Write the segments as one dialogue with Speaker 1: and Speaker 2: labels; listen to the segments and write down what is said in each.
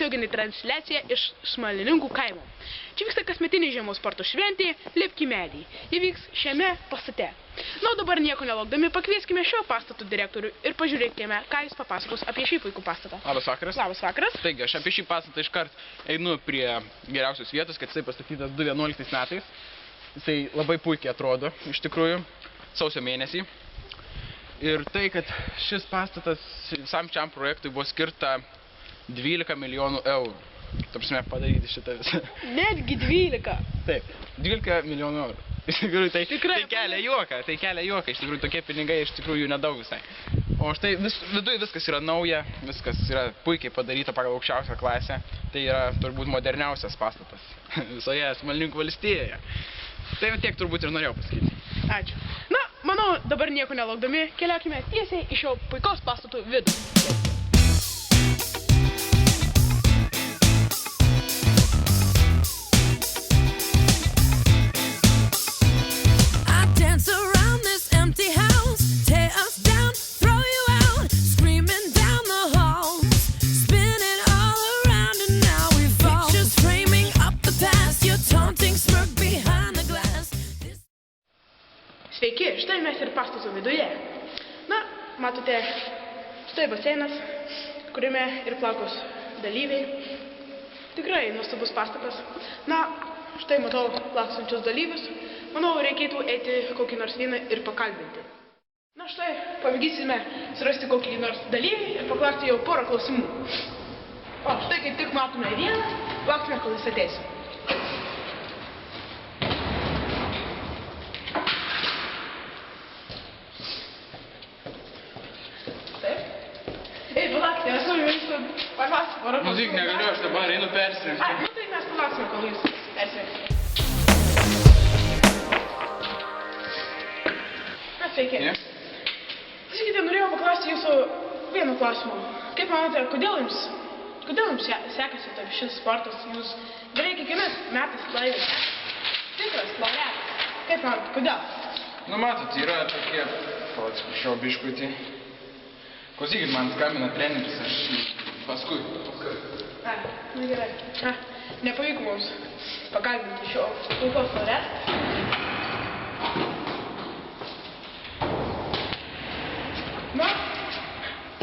Speaker 1: tiesioginė transliacija iš Smalininkų kaimo. Čia vyksta kasmetinė žiemos sporto šventė Lipk į medį. Ji vyks šiame pastate. Na, dabar nieko nelaukdami, pakvieskime šio pastato direktorių ir pažiūrėkime, ką jis papasakos apie šį puikų pastatą.
Speaker 2: Labas vakaras.
Speaker 1: Labas vakaras.
Speaker 2: Taigi, aš apie šį pastatą iškart einu prie geriausios vietos, kad jisai pastatytas 2011 metais. Jisai labai puikiai atrodo, iš tikrųjų, sausio mėnesį. Ir tai, kad šis pastatas visam šiam projektui buvo skirta 12 milijonų eurų. Ta prasme, padaryti šitą visą.
Speaker 1: Netgi 12.
Speaker 2: Taip, 12 milijonų eurų. Iš tikrųjų, tai kelia juoką, iš tikrųjų, tokie pinigai iš tikrųjų nedaug visai. O štai viduj viskas yra nauja, viskas yra puikiai padaryta pagal aukščiausią klasę. Tai yra turbūt moderniausias pastatas visoje Smalininkų valstijoje. Tai tiek turbūt ir norėjau pasakyti.
Speaker 1: Ačiū. Na, manau, dabar nieko nelaukdami, keliaukime tiesiai iš šio puikaus pastatų vidų. Sveiki, štai mes ir pastato viduje. Na, matote, štai baseinas, kuriame ir plaukos dalyviai. Tikrai nuostabus pastatas. Na, štai matau plauksančius dalyvius. Manau, reikėtų eiti kokį nors vieną ir pakalbinti. Na, štai, pamėgysime surasti kokį nors dalyvį ir paklausti jau porą klausimų. O, štai kaip tik matome vieną, lauksime, kol jis ateis.
Speaker 2: Muzik negaliu, aš dabar einu persirengti.
Speaker 1: Nu tai mes palauksime, kol jūs persirengti. Na, sveiki. Pasakykite, norėjau paklausti jūsų vieno klausimo. Kaip manote, kodėl jums sekasi šis sportas? Jūs beveik kiekvienais metais laimite. Tikras laureatas. Kaip manote, kodėl?
Speaker 2: Nu, matot, yra tokie, šio biškutį. Klausykit, man skambina treneris, aš paskui.
Speaker 1: Na gerai. Nepavyko mums pakalbinti šio puikaus laureato. Na,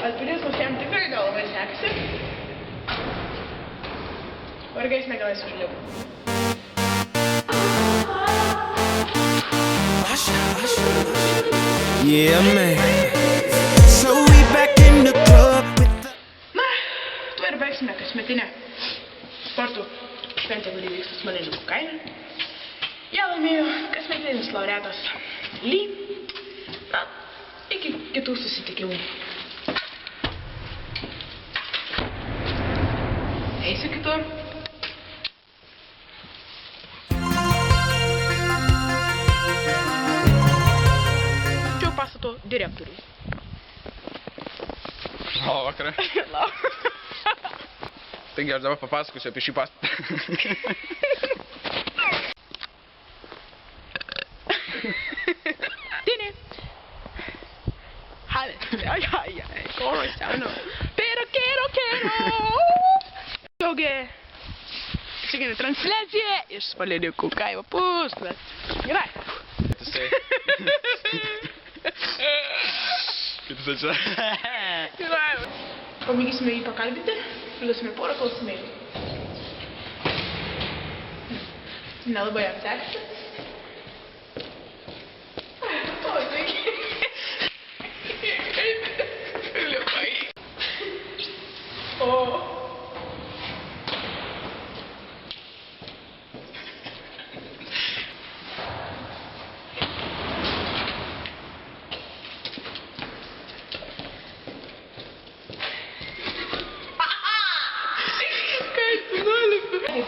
Speaker 1: alpinizmas jam tikrai gal labai sekasi. Vargais negalais užlipo.
Speaker 3: Yeah, man. So we back in the club with the...
Speaker 1: Na, tuo ir baigsime kasmetinę sportų šventę, kuri vyksta Smalininkų kaime. Ją laimėjo kasmetinis laureatas Ly. Na, iki kitų susitikimų. Eisiu kitur. Šio pastato direktorius.
Speaker 2: Labą vakarą. Taigi aš dabar papasakosiu apie šį pastatą.
Speaker 1: Tini! Ai, correciano. Pero quiero! Tiesioginė transliacija iš Smalininkų kaimo puslapio. Gerai.
Speaker 2: Kaip jisai čia?
Speaker 1: Gerai. Pamėgysime jį pakalbinti, pridėsime porą klausimėlių. Nelabai jam sekasi. O, taigi. Liupai. O.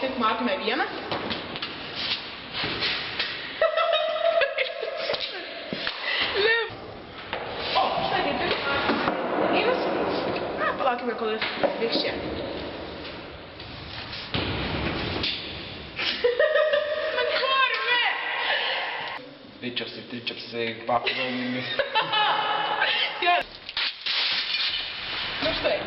Speaker 1: Taip matome vieną. Lip. O, štai kaip tik dalyvis. Na, palaukime, kol jis vyks čia. Atvarme!
Speaker 2: Tričapsai, papildomi.
Speaker 1: Na štai.